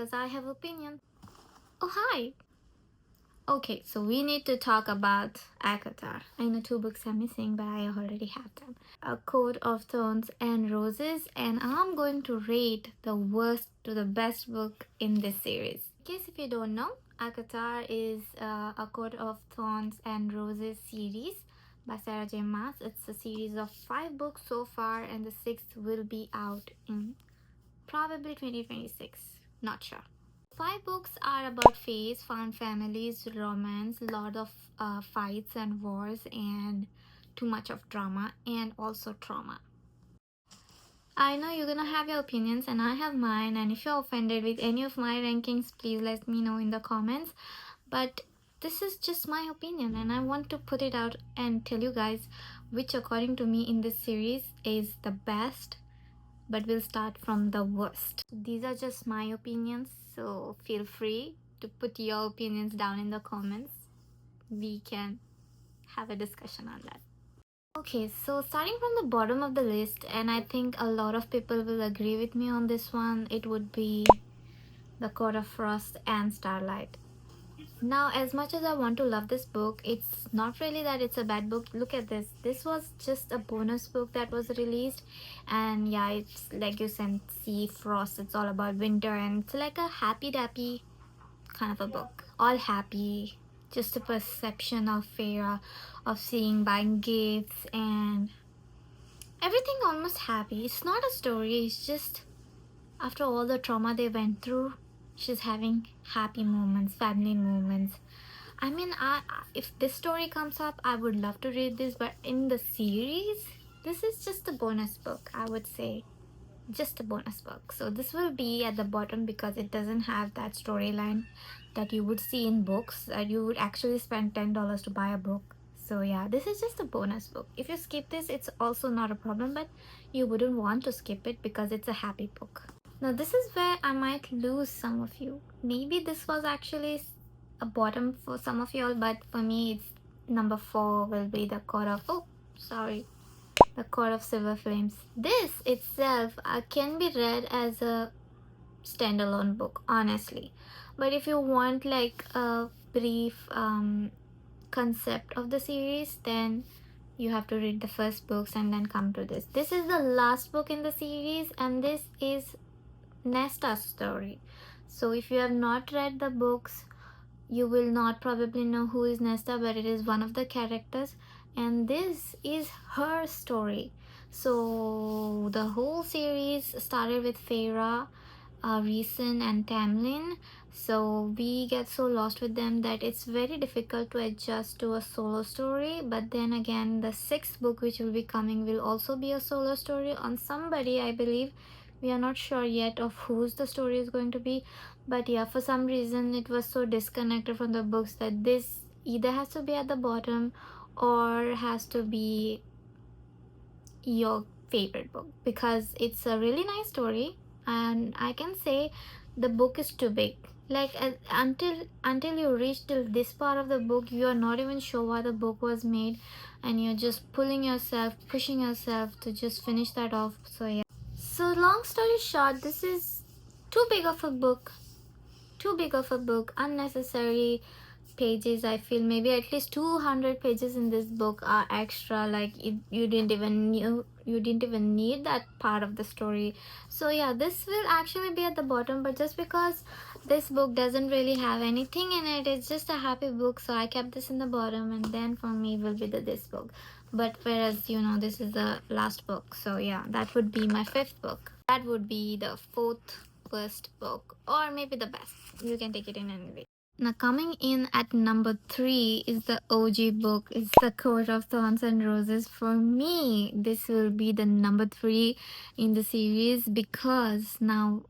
because I have opinion. Oh, hi! Okay, so we need to talk about ACOTAR. I know 2 books are missing, but I already have them. A Coat of Thorns and Roses, and I'm going to rate the worst to the best book in this series. In case if you don't know, ACOTAR is A Coat of Thorns and Roses series by Sarah J. Maas. It's a series of 5 books so far, and the 6th will be out in probably 2026. Not sure. 5 books are about faith, found families, romance, lot of fights and wars, and too much of drama and also trauma. I know you're gonna have your opinions and I have mine, and if you're offended with any of my rankings, please let me know in the comments. But this is just my opinion and I want to put it out and tell you guys which according to me in this series is the best, but we'll start from the worst. These are just my opinions, so feel free to put your opinions down in the comments. We can have a discussion on that. Okay, so starting from the bottom of the list, and I think a lot of people will agree with me on this one, it would be The Court of Frost and Starlight. Now, as much as I want to love this book, it's not really that it's a bad book. Look at this. This was just a bonus book that was released, and yeah, it's like you can see frost. It's all about winter, and it's like a happy dappy kind of a book. All happy, just a perception of Feyre, of seeing buying gifts and everything almost happy. It's not a story. It's just after all the trauma they went through, she's having happy moments, family moments. I mean, if this story comes up, I would love to read this, but in the series, this is just a bonus book, I would say. Just a bonus book. So this will be at the bottom because it doesn't have that storyline that you would see in books, that you would actually spend $10 to buy a book. So yeah, this is just a bonus book. If you skip this, it's also not a problem, but you wouldn't want to skip it because it's a happy book. Now this is where I might lose some of you. Maybe this was actually a bottom for some of y'all, but for me it's number 4 will be The Court of The Court of Silver Flames. This itself can be read as a standalone book, honestly, but if you want like a brief concept of the series, then you have to read the first books and then come to this. This is the last book in the series, and this is Nesta's story. So if you have not read the books, you will not probably know who is Nesta, but it is one of the characters, and this is her story. So the whole series started with Feyre, Rhysand and Tamlin. So we get so lost with them that it's very difficult to adjust to a solo story. But then again, the 6th book which will be coming will also be a solo story on somebody, I believe. We are not sure yet of whose the story is going to be, but yeah, for some reason it was so disconnected from the books that this either has to be at the bottom or has to be your favorite book, because it's a really nice story, and I can say the book is too big. Like until you reach till this part of the book, you are not even sure why the book was made, and you're just pushing yourself to just finish that off. So yeah. So long story short, this is too big of a book. Unnecessary pages. I feel maybe at least 200 pages in this book are extra, like you didn't even need that part of the story. So yeah, this will actually be at the bottom, but just because this book doesn't really have anything in it, it's just a happy book, so I kept this in the bottom, and then for me will be this book. But whereas this is the last book, so yeah, that would be my 5th book. That would be the 4th worst book, or maybe the best. You can take it in any way. Now coming in at number 3 is the OG book. It's The Court of Thorns and Roses. For me, this will be the number 3 in the series, because now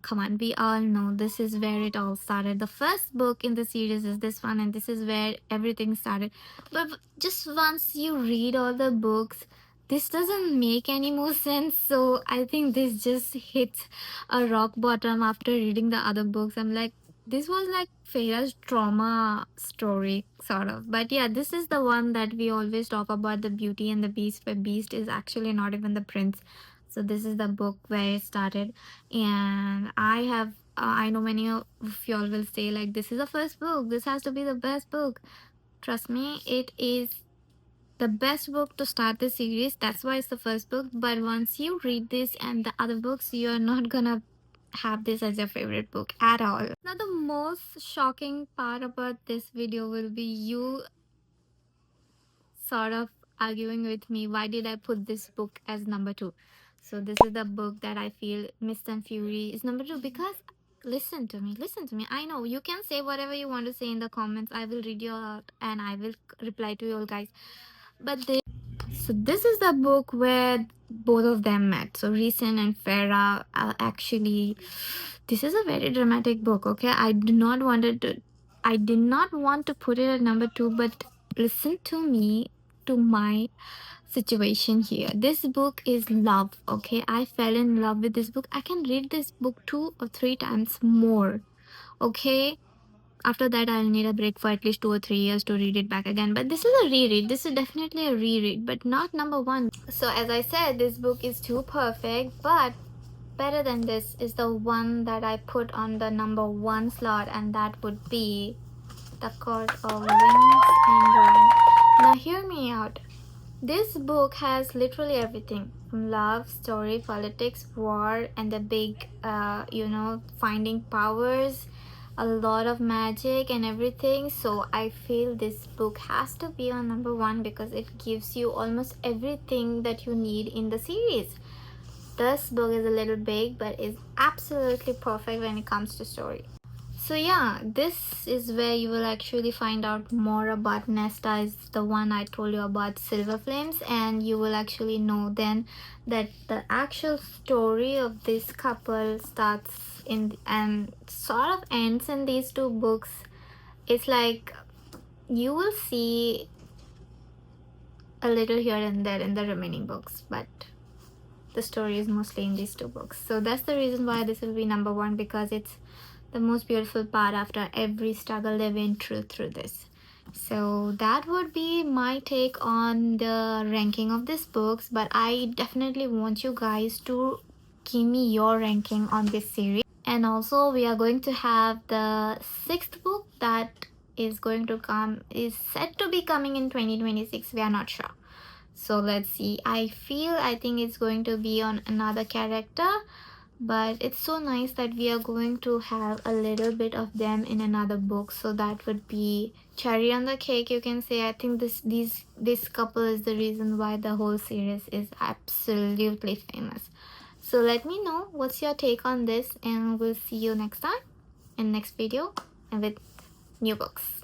come on, we all know this is where it all started. The first book in the series is this one, and this is where everything started. But just once you read all the books, this doesn't make any more sense. So I think this just hits a rock bottom after reading the other books. I'm like, this was like Feyre's trauma story, sort of. But yeah, this is the one that we always talk about, the Beauty and the Beast, where Beast is actually not even the prince. So this is the book where it started, and I have I know many of y'all will say like, this is the first book, this has to be the best book. Trust me, it is the best book to start the series. That's why it's the first book. But once you read this and the other books, you're not gonna have this as your favorite book at all. Now, the most shocking part about this video will be you sort of arguing with me. Why did I put this book as number two? So this is the book that I feel Mist and Fury is number two, because listen to me, listen to me. I know you can say whatever you want to say in the comments. I will read you out and I will reply to you all, guys. But this is the book where both of them met. So Risen and Farah actually, this is a very dramatic book. Okay, I did not want to put it at number two, but listen to me, to my situation here. This book is love. Okay, I fell in love with this book. I can read this book 2 or 3 times more. Okay, after that I'll need a break for at least 2 or 3 years to read it back again. But this is a reread. This is definitely a reread, but not number one. So as I said, this book is too perfect, but better than this is the one that I put on the number one slot, and that would be The Court of Wings and Ruin. Now hear me out. This book has literally everything from love, story, politics, war, and the big, finding powers, a lot of magic and everything. So I feel this book has to be on number one because it gives you almost everything that you need in the series. This book is a little big, but is absolutely perfect when it comes to story. So yeah, this is where you will actually find out more about Nesta, is the one I told you about, Silver Flames, and you will actually know then that the actual story of this couple starts in and sort of ends in these two books. It's like you will see a little here and there in the remaining books, but the story is mostly in these two books. So that's the reason why this will be number one, because it's the most beautiful part after every struggle they went through this. So that would be my take on the ranking of these books, but I definitely want you guys to give me your ranking on this series. And also we are going to have the sixth book that is set to be coming in 2026. We are not sure, so let's see. I think it's going to be on another character, but it's so nice that we are going to have a little bit of them in another book. So that would be cherry on the cake, you can say. I think this couple is the reason why the whole series is absolutely famous. So let me know what's your take on this, and we'll see you next time in next video and with new books.